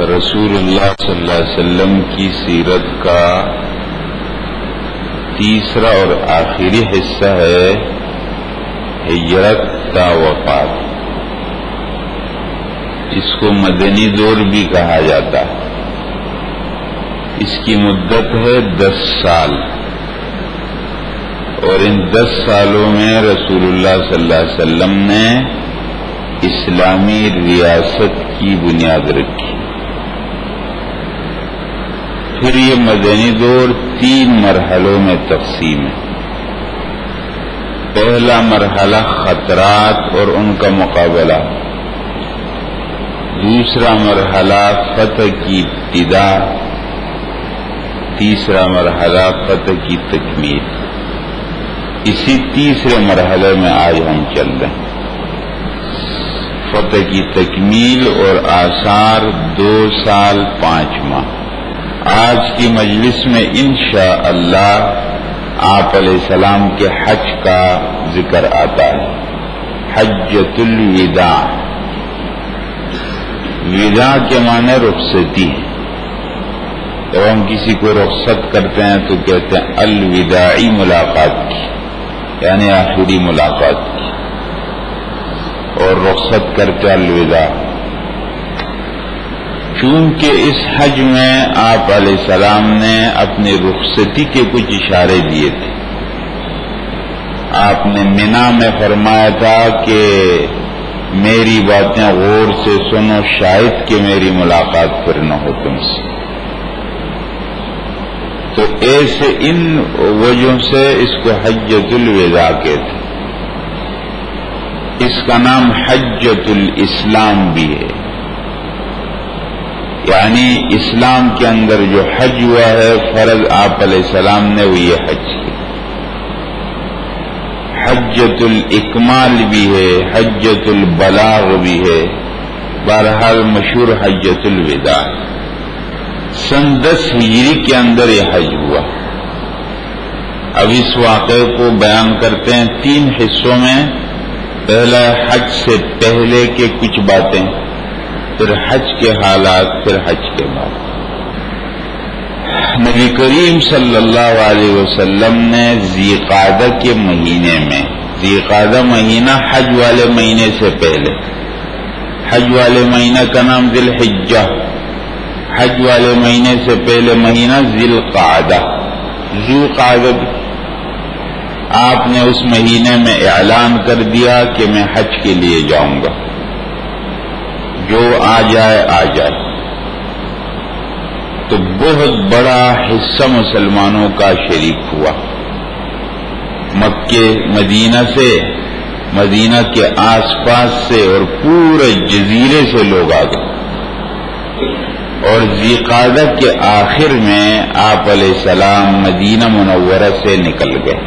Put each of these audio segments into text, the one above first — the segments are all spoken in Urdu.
رسول اللہ صلی اللہ علیہ وسلم کی سیرت کا تیسرا اور آخری حصہ ہے ہجرت تا وفات. اس کو مدنی دور بھی کہا جاتا ہے. اس کی مدت ہے 10 سال، اور ان 10 سالوں میں رسول اللہ صلی اللہ علیہ وسلم نے اسلامی ریاست کی بنیاد رکھی. پھر یہ مدنی دور 3 مرحلوں میں تقسیم ہے. پہلا مرحلہ خطرات اور ان کا مقابلہ، دوسرا مرحلہ فتح کی ابتدا، تیسرا مرحلہ فتح کی تکمیل. اسی تیسرے مرحلے میں آج ہم چل رہے ہیں. فتح کی تکمیل اور آثار 2 سال 5 ماہ. آج کی مجلس میں انشاءاللہ آپ علیہ السلام کے حج کا ذکر آتا ہے. حجۃ الوداع. وداع کے معنی رخصتی ہے. جب ہم کسی کو رخصت کرتے ہیں تو کہتے ہیں الوداعی ملاقات کی، یعنی آخری ملاقات کی، اور رخصت کرتے الوداع. چونکہ اس حج میں آپ علیہ السلام نے اپنی رخصتی کے کچھ اشارے دیے تھے. آپ نے منا میں فرمایا تھا کہ میری باتیں غور سے سنو، شاید کہ میری ملاقات پھر نہ ہو تم سے. تو ایسے ان وجہوں سے اس کو حجۃ الوداع کہتے. اس کا نام حجۃ الاسلام بھی ہے، یعنی اسلام کے اندر جو حج ہوا ہے فرض آپ علیہ السلام نے وہ یہ حج کیا. حجۃ الاکمال بھی ہے، حجۃ البلاغ بھی ہے. بہرحال مشہور حجۃ الوداع. سن 10 ہجری کے اندر یہ حج ہوا. اب اس واقعے کو بیان کرتے ہیں 3 حصوں میں. پہلا حج سے پہلے کے کچھ باتیں، پھر حج کے حالات، پھر حج کے بعد. نبی کریم صلی اللہ علیہ وسلم نے ذی قعدہ کے مہینے میں، ذی قعدہ مہینہ حج والے مہینے سے پہلے، حج والے مہینہ کا نام ذی الحجہ، حج والے مہینے سے پہلے مہینہ ذی القعدہ، ذو قعدہ. آپ نے اس مہینے میں اعلان کر دیا کہ میں حج کے لیے جاؤں گا، جو آ جائے آ جائے. تو بہت بڑا حصہ مسلمانوں کا شریک ہوا. مکے مدینہ سے، مدینہ کے آس پاس سے اور پورے جزیرے سے لوگ آ گئے. اور ذی قعدہ کے آخر میں آپ علیہ السلام مدینہ منورہ سے نکل گئے.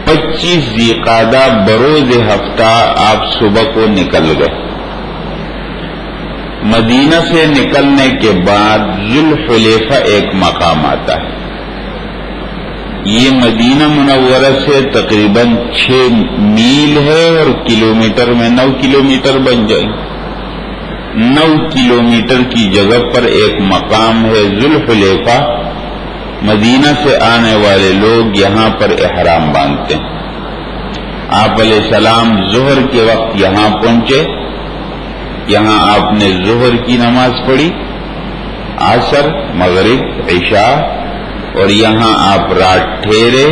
25 ذی قعدہ بروز ہفتہ آپ صبح کو نکل گئے. مدینہ سے نکلنے کے بعد ذوالحلیفہ ایک مقام آتا ہے. یہ مدینہ منورہ سے تقریباً 6 میل ہے، اور کلومیٹر میں 9 کلومیٹر بن جائے. 9 کلومیٹر کی جگہ پر ایک مقام ہے ذوالحلیفہ. مدینہ سے آنے والے لوگ یہاں پر احرام باندھتے ہیں. آپ علیہ السلام ظہر کے وقت یہاں پہنچے. یہاں آپ نے ظہر کی نماز پڑھی، عصر، مغرب، عشاء، اور یہاں آپ رات ٹھہرے.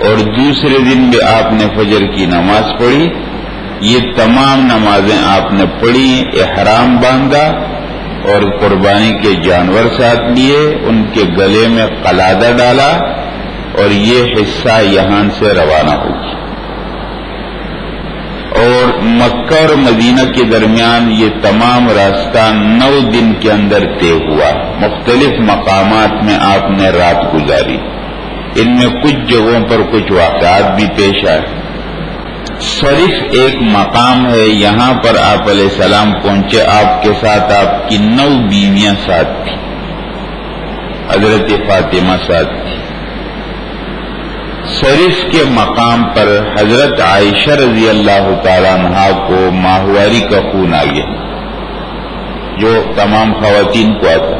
اور دوسرے دن بھی آپ نے فجر کی نماز پڑھی. یہ تمام نمازیں آپ نے پڑھی، احرام باندھا اور قربانی کے جانور ساتھ لیے، ان کے گلے میں قلادہ ڈالا، اور یہ حصہ یہاں سے روانہ ہوگی. اور مکہ اور مدینہ کے درمیان یہ تمام راستہ 9 دن کے اندر طے ہوا. مختلف مقامات میں آپ نے رات گزاری. ان میں کچھ جگہوں پر کچھ واقعات بھی پیش آئے. صرف ایک مقام ہے، یہاں پر آپ علیہ السلام پہنچے. آپ کے ساتھ آپ کی 9 بیویاں ساتھ تھیں. حضرت فاطمہ ساتھ تھی. صرف کے مقام پر حضرت عائشہ رضی اللہ تعالیٰ عنہا کو ماہواری کا خون آ گیا. جو تمام خواتین کو آتا.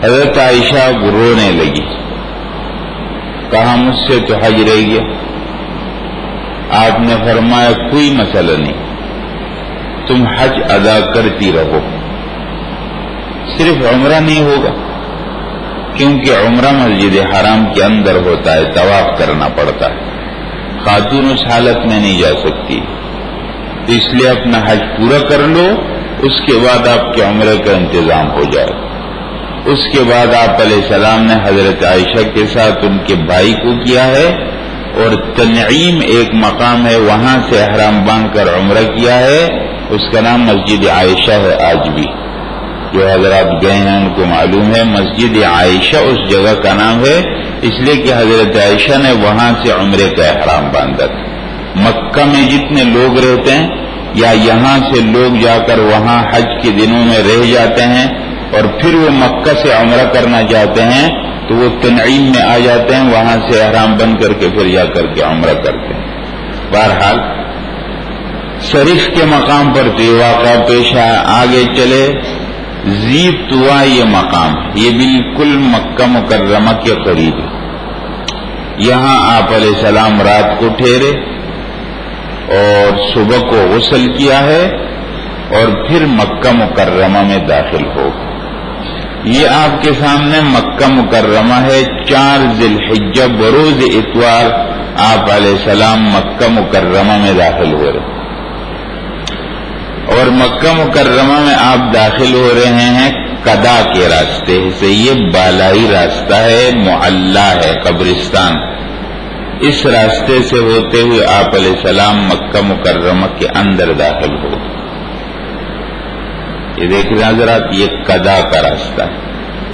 حضرت عائشہ رونے لگی، کہا مجھ سے تو حج رہ گیا. آپ نے فرمایا کوئی مسئلہ نہیں، تم حج ادا کرتی رہو، صرف عمرہ نہیں ہوگا، کیونکہ عمرہ مسجد حرام کے اندر ہوتا ہے، طواف کرنا پڑتا ہے، خاتون اس حالت میں نہیں جا سکتی، تو اس لیے اپنا حج پورا کر لو، اس کے بعد آپ کے عمرے کا انتظام ہو جائے. اس کے بعد آپ علیہ السلام نے حضرت عائشہ کے ساتھ ان کے بھائی کو کیا ہے، اور تنعیم ایک مقام ہے، وہاں سے احرام باندھ کر عمرہ کیا ہے، اس کا نام مسجد عائشہ ہے. آج بھی جو حضرات گئے ہیں ان کو معلوم ہے مسجد عائشہ اس جگہ کا نام ہے، اس لیے کہ حضرت عائشہ نے وہاں سے عمرے کا احرام باندھا تھا. مکہ میں جتنے لوگ رہتے ہیں یا یہاں سے لوگ جا کر وہاں حج کے دنوں میں رہ جاتے ہیں اور پھر وہ مکہ سے عمرہ کرنا چاہتے ہیں تو وہ تنعیم میں آ جاتے ہیں، وہاں سے احرام بند کر کے پھر جا کر کے عمرہ کرتے ہیں. بہرحال شریف کے مقام پر تو یہ واقعہ پیش آیا. آگے چلے ذی طوا، یہ مقام یہ بالکل مکہ مکرمہ کے قریب ہے. یہاں آپ علیہ السلام رات کو ٹھہرے اور صبح کو غسل کیا ہے اور پھر مکہ مکرمہ میں داخل ہو. یہ آپ کے سامنے مکہ مکرمہ ہے. 4 ذی الحجہ بروز اتوار آپ علیہ السلام مکہ مکرمہ میں داخل ہو رہے، اور مکہ مکرمہ میں آپ داخل ہو رہے ہیں قدا کے راستے سے. یہ بالائی راستہ ہے، معلا ہے، قبرستان. اس راستے سے ہوتے ہوئے آپ علیہ السلام مکہ مکرمہ کے اندر داخل ہو. یہ دیکھ رہے حضرات، یہ قدا کا راستہ ہے.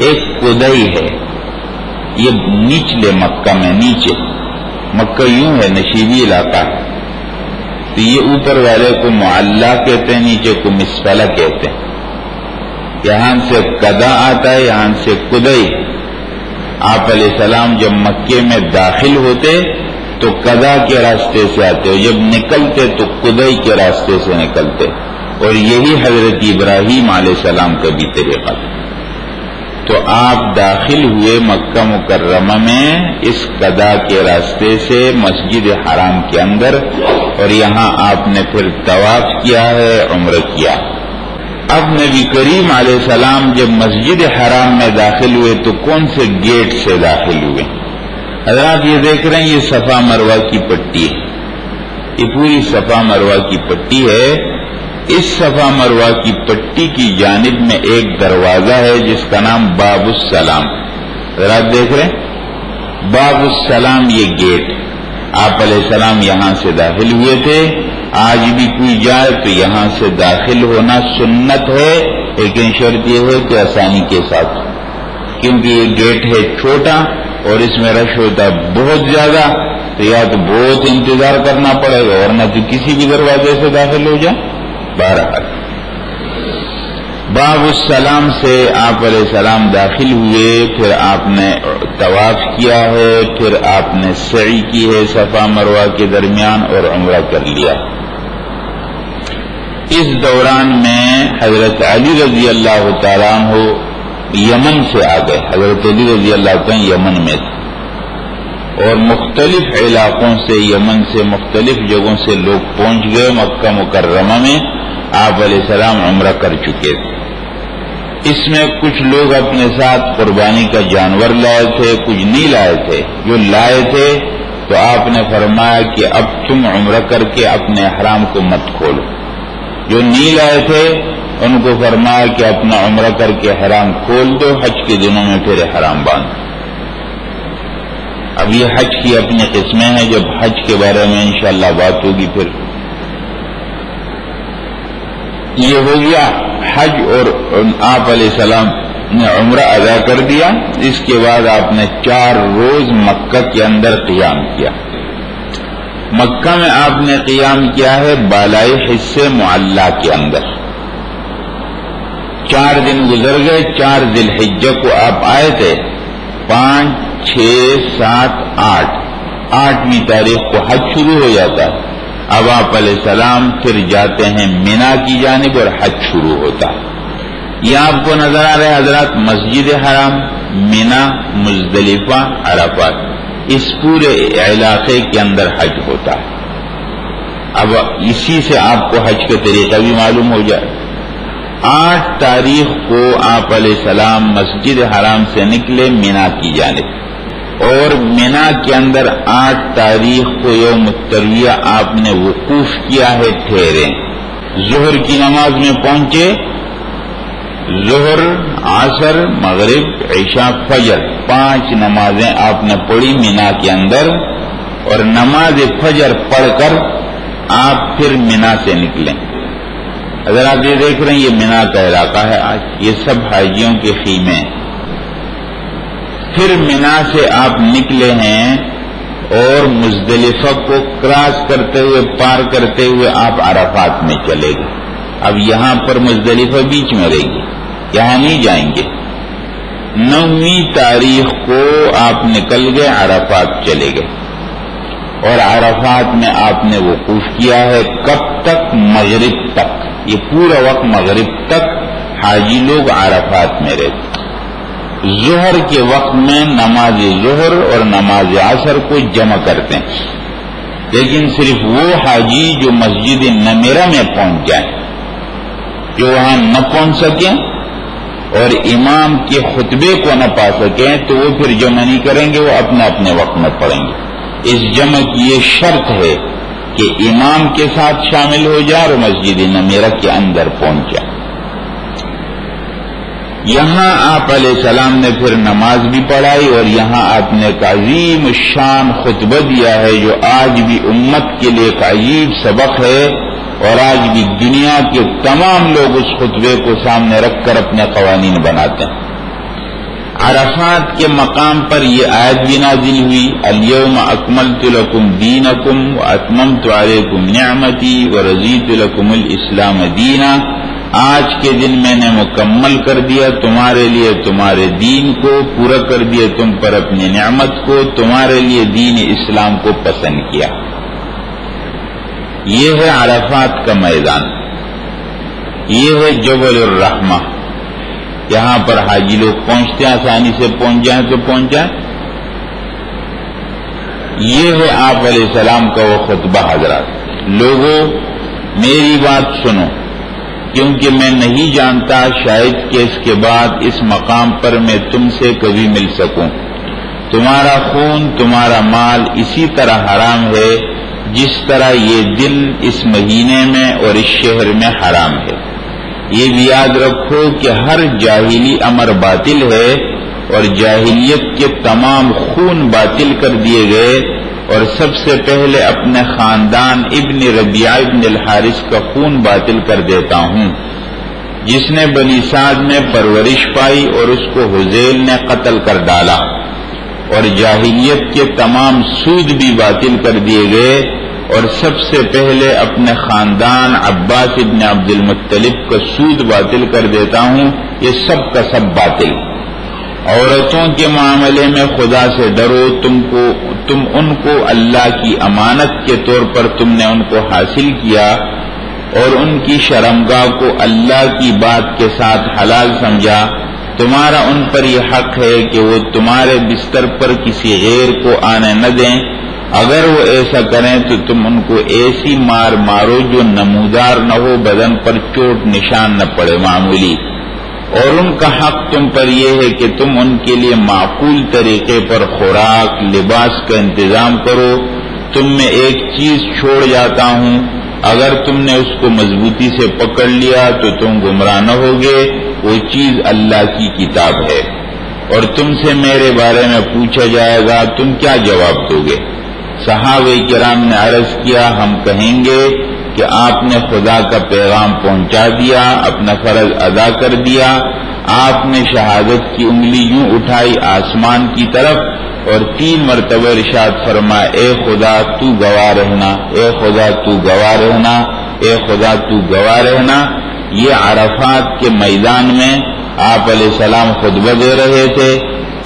ایک قدئی ہے، یہ نچلے مکہ میں، نیچے مکہ یوں ہے نشیبی علاقہ ہے، تو یہ اوپر والے کو معلا کہتے ہیں، نیچے کو مسفلہ کہتے ہیں. یہاں سے قدا آتا ہے، یہاں سے قدئی. آپ علیہ السلام جب مکے میں داخل ہوتے تو قدا کے راستے سے آتے، اور جب نکلتے تو قدئی کے راستے سے نکلتے. اور یہی حضرت ابراہیم علیہ السلام کا بھی طریقہ تھا. تو آپ داخل ہوئے مکہ مکرمہ میں اس قدا کے راستے سے مسجد حرام کے اندر، اور یہاں آپ نے پھر طواف کیا ہے، عمرہ کیا. اب نبی کریم علیہ السلام جب مسجد حرام میں داخل ہوئے تو کون سے گیٹ سے داخل ہوئے؟ حضرات یہ دیکھ رہے ہیں، یہ صفا مروہ کی پٹی ہے، یہ پوری صفا مروہ کی پٹی ہے. اس صفا مروہ کی پٹی کی جانب میں ایک دروازہ ہے جس کا نام باب السلام. حضرات دیکھ رہے ہیں باب السلام، یہ گیٹ. آپ علیہ السلام یہاں سے داخل ہوئے تھے. آج بھی کوئی جائے تو یہاں سے داخل ہونا سنت ہے، لیکن شرط یہ ہے کہ آسانی کے ساتھ، کیونکہ یہ گیٹ ہے چھوٹا اور اس میں رش ہوتا ہے بہت زیادہ، تو یا تو بہت انتظار کرنا پڑے گا ورنہ تو کسی بھی دروازے سے داخل ہو جائے. بہرحال باب السلام سے آپ علیہ السلام داخل ہوئے، پھر آپ نے طواف کیا ہے، پھر آپ نے سعی کی ہے صفا مروہ کے درمیان اور عمرہ کر لیا. اس دوران میں حضرت علی رضی اللہ تعالیٰ عنہ یمن سے آ گئے. حضرت علی رضی اللہ تعالیٰ یمن میں تھے اور مختلف علاقوں سے، یمن سے مختلف جگہوں سے لوگ پہنچ گئے مکہ مکرمہ میں. آپ علیہ السلام عمرہ کر چکے تھے. اس میں کچھ لوگ اپنے ساتھ قربانی کا جانور لائے تھے، کچھ نہیں لائے تھے. جو لائے تھے تو آپ نے فرمایا کہ اب تم عمرہ کر کے اپنے احرام کو مت کھولو. جو نہیں لائے تھے ان کو فرمایا کہ اپنا عمرہ کر کے احرام کھول دو، حج کے دنوں میں پھر احرام باندھو. اب یہ حج کی اپنی قسمیں ہیں، جب حج کے بارے میں انشاءاللہ بات ہوگی. پھر یہ ہو گیا حج، اور آپ علیہ السلام نے عمرہ ادا کر دیا. اس کے بعد آپ نے 4 روز مکہ کے اندر قیام کیا. مکہ میں آپ نے قیام کیا ہے بالائی حصے معلا کے اندر. 4 دن گزر گئے. 4 ذی الحجہ کو آپ آئے تھے. 5 6 7 8 8ویں تاریخ کو حج شروع ہو جاتا ہے. اب آپ علیہ السلام پھر جاتے ہیں مینا کی جانب اور حج شروع ہوتا ہے. یہ آپ کو نظر آ رہا ہے حضرات مسجد حرام، مینا، مزدلفہ، عرفات، اس پورے علاقے کے اندر حج ہوتا ہے. اب اسی سے آپ کو حج کا طریقہ بھی معلوم ہو جائے. 8 تاریخ کو آپ علیہ السلام مسجد حرام سے نکلے مینا کی جانب، اور مینا کے اندر 8 تاریخ کو یوم الترویہ آپ نے وقوف کیا ہے، ٹھہرے. ظہر کی نماز میں پہنچے، ظہر، عصر، مغرب، عشاء، فجر، 5 نمازیں آپ نے پڑھی مینا کے اندر، اور نماز فجر پڑھ کر آپ پھر مینا سے نکلیں. اگر آپ یہ دیکھ رہے ہیں یہ مینا کا علاقہ ہے آج، یہ سب حاجیوں کے خیمے ہیں. پھر مینا سے آپ نکلے ہیں اور مزدلفہ کو کراس کرتے ہوئے، پار کرتے ہوئے آپ عرفات میں چلے گئے. اب یہاں پر مزدلفہ بیچ میں رہے گی، یہاں نہیں جائیں گے. 9 تاریخ کو آپ نکل گئے، عرفات چلے گئے، اور عرفات میں آپ نے وقوف کیا ہے. کب تک؟ مغرب تک. یہ پورا وقت مغرب تک حاجی لوگ عرفات میں رہتے. ظہر کے وقت میں نماز ظہر اور نماز عصر کو جمع کرتے ہیں، لیکن صرف وہ حاجی جو مسجد نمیرہ میں پہنچ جائیں، جو وہاں نہ پہنچ سکیں اور امام کے خطبے کو نہ پا سکیں تو وہ پھر جمع نہیں کریں گے، وہ اپنے اپنے وقت میں پڑھیں گے. اس جمع کی یہ شرط ہے کہ امام کے ساتھ شامل ہو جائے اور مسجد نمیرہ کے اندر پہنچ جائے. یہاں آپ علیہ السلام نے پھر نماز بھی پڑھائی، اور یہاں آپ نے ایک عظیم شان خطبہ دیا ہے جو آج بھی امت کے لیے ایک عجیب سبق ہے، اور آج بھی دنیا کے تمام لوگ اس خطبے کو سامنے رکھ کر اپنے قوانین بناتے ہیں. عرفات کے مقام پر یہ آیت بھی نازل ہوئی، الیوم اکملت لکم دینکم واتممت علیکم نعمتی ورضیت لکم الاسلام دینا. آج کے دن میں نے مکمل کر دیا تمہارے لیے تمہارے دین کو، پورا کر دیا تم پر اپنی نعمت کو، تمہارے لیے دین اسلام کو پسند کیا. یہ ہے عرفات کا میدان، یہ ہے جبل الرحمہ. یہاں پر حاجی لوگ پہنچتے ہیں، آسانی سے پہنچ جائیں تو پہنچ جائیں. یہ ہے آپ علیہ السلام کا وہ خطبہ. حضرات لوگوں میری بات سنو، کیونکہ میں نہیں جانتا شاید کہ اس کے بعد اس مقام پر میں تم سے کبھی مل سکوں. تمہارا خون، تمہارا مال اسی طرح حرام ہے جس طرح یہ دن اس مہینے میں اور اس شہر میں حرام ہے. یہ بھی یاد رکھو کہ ہر جاہلی امر باطل ہے، اور جاہلیت کے تمام خون باطل کر دیے گئے. اور سب سے پہلے اپنے خاندان ابن ربیعہ ابن الحارث کا خون باطل کر دیتا ہوں، جس نے بنی سعد میں پرورش پائی اور اس کو حذیل نے قتل کر ڈالا. اور جاہلیت کے تمام سود بھی باطل کر دیے گئے، اور سب سے پہلے اپنے خاندان عباس ابن عبد المطلب کا سود باطل کر دیتا ہوں. یہ سب کا سب باطل. عورتوں کے معاملے میں خدا سے ڈرو، تم ان کو اللہ کی امانت کے طور پر تم نے ان کو حاصل کیا، اور ان کی شرمگاہ کو اللہ کی بات کے ساتھ حلال سمجھا. تمہارا ان پر یہ حق ہے کہ وہ تمہارے بستر پر کسی غیر کو آنے نہ دیں. اگر وہ ایسا کریں تو تم ان کو ایسی مار مارو جو نمودار نہ ہو، بدن پر چوٹ نشان نہ پڑے معمولی. اور ان کا حق تم پر یہ ہے کہ تم ان کے لیے معقول طریقے پر خوراک، لباس کا انتظام کرو. تم میں ایک چیز چھوڑ جاتا ہوں، اگر تم نے اس کو مضبوطی سے پکڑ لیا تو تم گمراہ نہ ہوگے. وہ چیز اللہ کی کتاب ہے، اور تم سے میرے بارے میں پوچھا جائے گا، تم کیا جواب دو گے؟ صحابہ کرام نے عرض کیا، ہم کہیں گے کہ آپ نے خدا کا پیغام پہنچا دیا، اپنا فرض ادا کر دیا. آپ نے شہادت کی انگلی یوں اٹھائی آسمان کی طرف اور 3 مرتبہ ارشاد فرمایا، اے خدا تو گواہ رہنا، اے خدا تو گواہ رہنا، اے خدا تو گواہ رہنا. یہ عرفات کے میدان میں آپ علیہ السلام خطبہ دے رہے تھے.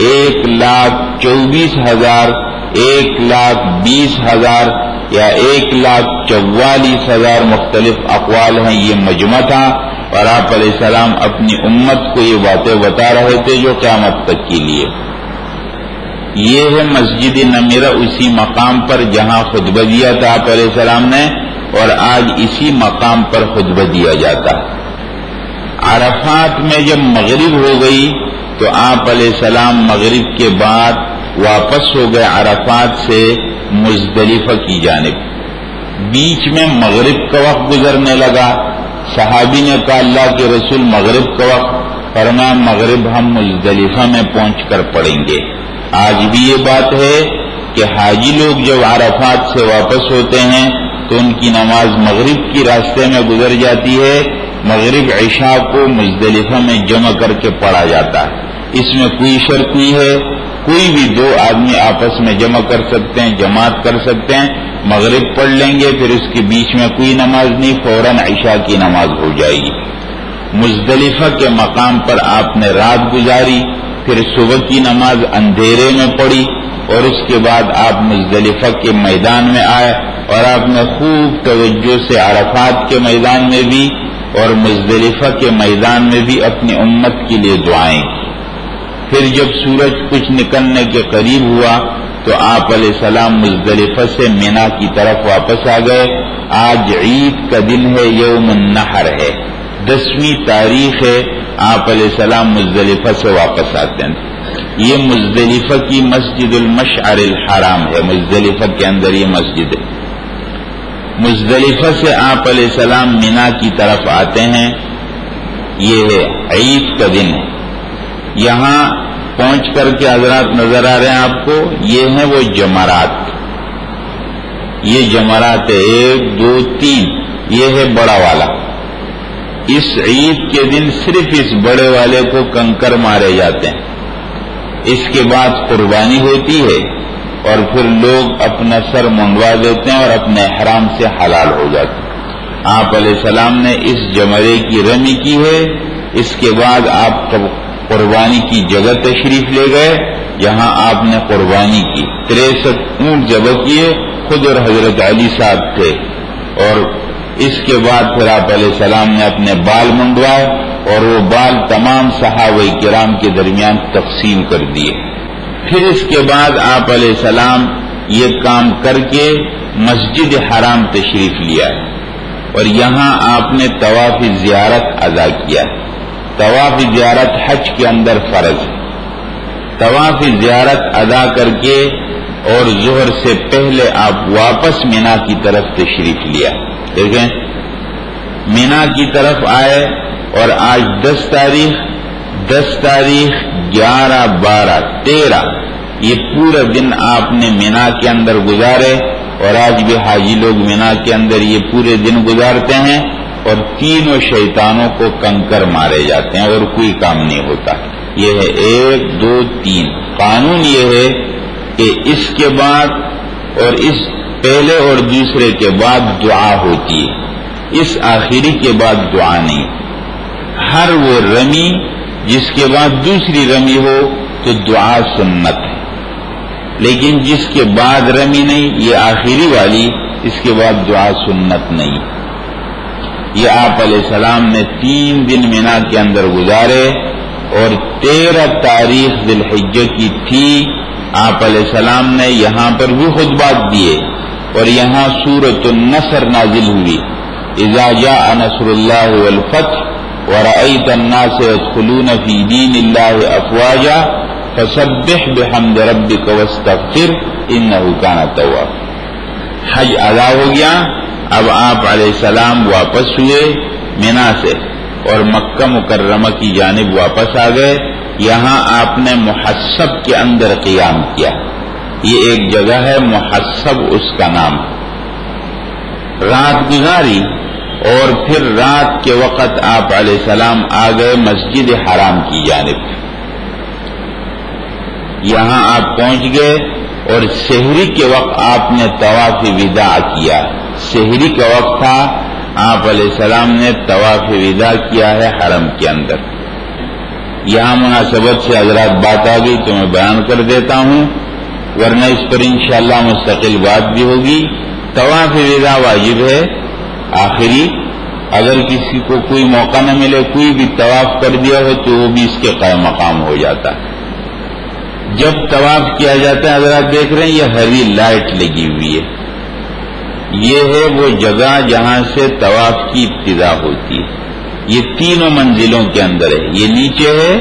1,24,000 1,20,000 یا 1,44,000 مختلف اقوال ہیں، یہ مجمع تھا، اور آپ علیہ السلام اپنی امت کو یہ باتیں بتا رہے تھے جو قیامت تک کے لیے۔ یہ ہے مسجد نمیرہ، اسی مقام پر جہاں خطبہ دیا تھا آپ علیہ السلام نے، اور آج اسی مقام پر خطبہ دیا جاتا ہے۔ عرفات میں جب مغرب ہو گئی تو آپ علیہ السلام مغرب کے بعد واپس ہو گئے عرفات سے مزدلفہ کی جانب۔ بیچ میں مغرب کا وقت گزرنے لگا، صحابی نے کہا اللہ کے رسول مغرب کا وقت، فرمایا مغرب ہم مزدلفہ میں پہنچ کر پڑھیں گے۔ آج بھی یہ بات ہے کہ حاجی لوگ جب عرفات سے واپس ہوتے ہیں تو ان کی نماز مغرب کی راستے میں گزر جاتی ہے، مغرب عشاء کو مزدلفہ میں جمع کر کے پڑھا جاتا ہے۔ اس میں کوئی شرط نہیں ہے، کوئی بھی 2 آدمی آپس میں جمع کر سکتے ہیں، جماعت کر سکتے ہیں، مغرب پڑھ لیں گے، پھر اس کے بیچ میں کوئی نماز نہیں، فوراً عشاء کی نماز ہو جائے گی۔ مزدلفہ کے مقام پر آپ نے رات گزاری، پھر صبح کی نماز اندھیرے میں پڑھی، اور اس کے بعد آپ مزدلفہ کے میدان میں آئے، اور آپ نے خوب توجہ سے عرفات کے میدان میں بھی اور مزدلفہ کے میدان میں بھی اپنی امت کے لیے دعائیں کی۔ پھر جب سورج کچھ نکلنے کے قریب ہوا تو آپ علیہ السلام مزدلفہ سے مینا کی طرف واپس آ گئے۔ آج عید کا دن ہے، یوم النحر ہے، 10ویں تاریخ ہے، آپ علیہ السلام مزدلفہ سے واپس آتے ہیں۔ یہ مزدلفہ کی مسجد المشعر الحرام ہے، مزدلفہ کے اندر یہ مسجد ہے۔ مزدلفہ سے آپ علیہ السلام مینا کی طرف آتے ہیں، یہ ہے عید کا دن ہے۔ یہاں پہنچ کر کے حضرات نظر آ رہے ہیں آپ کو، یہ ہیں وہ جمرات، یہ جمرات ہے 1 2 3، یہ ہے بڑا والا۔ اس عید کے دن صرف اس بڑے والے کو کنکر مارے جاتے ہیں، اس کے بعد قربانی ہوتی ہے، اور پھر لوگ اپنا سر منڈوا دیتے ہیں اور اپنے احرام سے حلال ہو جاتے ہیں۔ آپ علیہ السلام نے اس جمرے کی رمی کی ہے، اس کے بعد آپ قربانی کی جگہ تشریف لے گئے، جہاں آپ نے قربانی کی، 63 اونٹ ذبح کیے، خود اور حضرت علی صاحب تھے، اور اس کے بعد پھر آپ علیہ السلام نے اپنے بال منڈوائے، اور وہ بال تمام صحابہ کرام کے درمیان تقسیم کر دیے۔ پھر اس کے بعد آپ علیہ السلام یہ کام کر کے مسجد حرام تشریف لیا، اور یہاں آپ نے طواف زیارت ادا کیا۔ طواف زیارت حج کے اندر فرض ہے۔ طواف زیارت ادا کر کے اور ظہر سے پہلے آپ واپس مینا کی طرف تشریف لیا۔ دیکھیں مینا کی طرف آئے، اور آج 10 تاریخ 11 12 13 یہ پورا دن آپ نے مینا کے اندر گزارے، اور آج بھی حاجی لوگ مینا کے اندر یہ پورے دن گزارتے ہیں، اور تینوں شیطانوں کو کنکر مارے جاتے ہیں اور کوئی کام نہیں ہوتا۔ یہ ہے 1 2 3۔ قانون یہ ہے کہ اس کے بعد اور اس پہلے اور دوسرے کے بعد دعا ہوتی ہے، اس آخری کے بعد دعا نہیں۔ ہر وہ رمی جس کے بعد دوسری رمی ہو تو دعا سنت ہے، لیکن جس کے بعد رمی نہیں، یہ آخری والی، اس کے بعد دعا سنت نہیں۔ یہ آپ علیہ السلام نے 3 دن مینا کے اندر گزارے، اور 13 تاریخ ذی الحجہ کی تھی، آپ علیہ السلام نے یہاں پر بھی خطبات دیے، اور یہاں سورۃ النصر نازل ہوئی، اذا جاء نصر اللہ والفتح ورأيت الناس يدخلون في دين الله أفواجا فسبح بحمد ربك واستغفر إنه كان توابا۔ حج ادا ہو گیا، اب آپ علیہ السلام واپس ہوئے مینا سے اور مکہ مکرمہ کی جانب واپس آ گئے۔ یہاں آپ نے محسب کے اندر قیام کیا، یہ ایک جگہ ہے محسب اس کا نام، رات گزاری، اور پھر رات کے وقت آپ علیہ السلام آ گئے مسجد حرام کی جانب۔ یہاں آپ پہنچ گئے، اور سحری کے وقت آپ نے طواف وداع کیا۔ سحری کا وقت تھا، آپ علیہ السلام نے طواف وداع کیا ہے حرم کے اندر۔ یہاں مناسبت سے حضرات بات آ گئی تو میں بیان کر دیتا ہوں، ورنہ اس پر انشاءاللہ مستقل بات بھی ہوگی۔ طواف ودا واجب ہے آخری، اگر کسی کو کوئی موقع نہ ملے کوئی بھی طواف کر دیا ہو تو وہ بھی اس کے قائم مقام ہو جاتا ہے۔ جب طواف کیا جاتا ہے حضرات دیکھ رہے ہیں یہ ہری لائٹ لگی ہوئی ہے، یہ ہے وہ جگہ جہاں سے طواف کی ابتدا ہوتی ہے، یہ تینوں منزلوں کے اندر ہے، یہ نیچے ہے،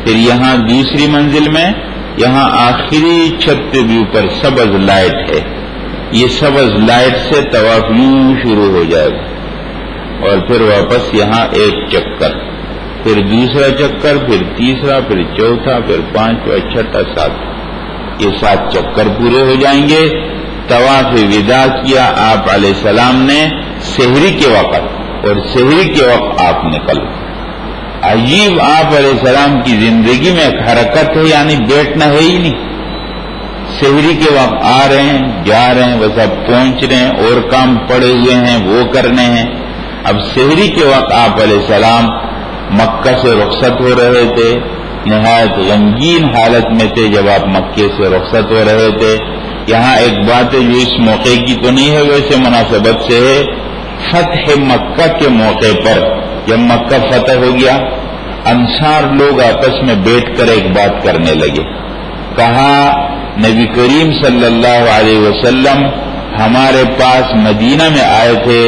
پھر یہاں دوسری منزل میں، یہاں آخری چھت پہ بھی اوپر سبز لائٹ ہے، یہ سبز لائٹ سے طواف یوں شروع ہو جائے گا اور پھر واپس یہاں ایک چکر، پھر دوسرا چکر، پھر تیسرا، پھر چوتھا، پھر پانچواں، چھٹا، ساتواں، یہ 7 چکر پورے ہو جائیں گے۔ طواف ودا کیا آپ علیہ السلام نے سحری کے وقت، اور سحری کے وقت آپ نکل۔ عجیب، آپ علیہ السلام کی زندگی میں ایک حرکت ہے، یعنی بیٹھنا ہے ہی نہیں، سحری کے وقت آ رہے ہیں، جا رہے ہیں، بس اب پہنچ رہے ہیں، اور کام پڑے ہوئے ہیں وہ کرنے ہیں۔ اب سحری کے وقت آپ علیہ السلام مکہ سے رخصت ہو رہے تھے، نہایت غمگین حالت میں تھے جب آپ مکے سے رخصت ہو رہے تھے۔ یہاں ایک بات ہے جو اس موقع کی تو نہیں ہے، ویسے مناسبت سے ہے، فتح مکہ کے موقع پر جب مکہ فتح ہو گیا، انصار لوگ آپس میں بیٹھ کر ایک بات کرنے لگے، کہا نبی کریم صلی اللہ علیہ وسلم ہمارے پاس مدینہ میں آئے تھے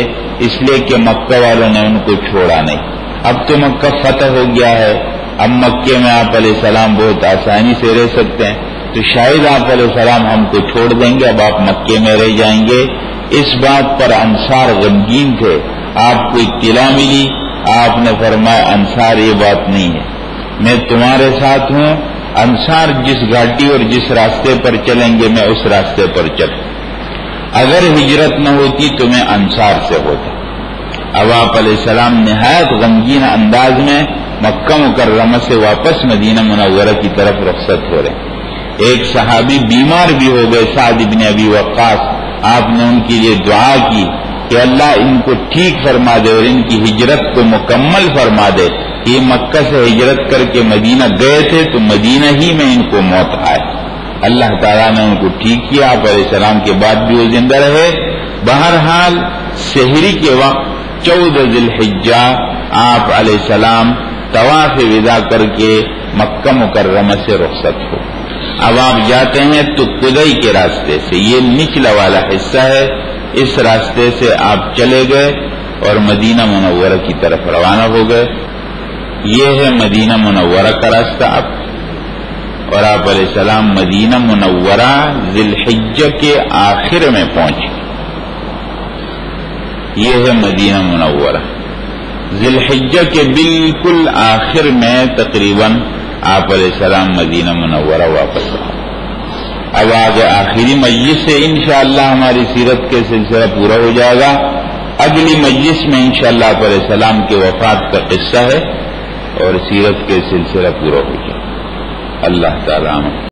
اس لیے کہ مکہ والوں نے ان کو چھوڑا نہیں، اب تو مکہ فتح ہو گیا ہے، اب مکے میں آپ علیہ السلام بہت آسانی سے رہ سکتے ہیں، تو شاید آپ علیہ السلام ہم کو چھوڑ دیں گے، اب آپ مکے میں رہ جائیں گے۔ اس بات پر انصار غمگین تھے، آپ کو اطلاع ملی، آپ نے فرمایا انصار یہ بات نہیں ہے، میں تمہارے ساتھ ہوں، انصار جس گھاٹی اور جس راستے پر چلیں گے میں اس راستے پر چلوں، اگر ہجرت نہ ہوتی تو میں انصار سے ہوتا۔ اب آپ علیہ السلام نہایت غمگین انداز میں مکہ مکرمہ سے واپس مدینہ منورہ کی طرف رخصت ہو رہے ہیں۔ ایک صحابی بیمار بھی ہو گئے، سعد بن ابی وقاص، آپ نے ان کے لیے دعا کی کہ اللہ ان کو ٹھیک فرما دے اور ان کی ہجرت کو مکمل فرما دے۔ یہ مکہ سے ہجرت کر کے مدینہ گئے تھے تو مدینہ ہی میں ان کو موت آئے، اللہ تعالیٰ نے ان کو ٹھیک کیا، آپ علیہ السلام کے بعد بھی وہ زندہ رہے۔ بہرحال سحری کے وقت 14 ذی الحجہ آپ علیہ السلام طواف ودا کر کے مکہ مکرمہ سے رخصت ہو۔ اب آپ جاتے ہیں تو قدئی کے راستے سے، یہ نچلا والا حصہ ہے، اس راستے سے آپ چلے گئے اور مدینہ منورہ کی طرف روانہ ہو گئے۔ یہ ہے مدینہ منورہ کا راستہ اب، اور آپ علیہ السلام مدینہ منورہ ذی الحجہ کے آخر میں پہنچے۔ یہ ہے مدینہ منورہ ذی الحجہ کے بالکل آخر میں، تقریباً آپ علیہ السلام مدینہ منورہ واپس آئے۔ اب آگے آخری مجلس سے انشاءاللہ ہماری سیرت کے سلسلہ پورا ہو جائے گا، اگلی مجلس میں انشاءاللہ آپ علیہ السلام کے وفات کا قصہ ہے اور سیرت کے سلسلہ پورا ہو جائے۔ اللہ تعالیٰ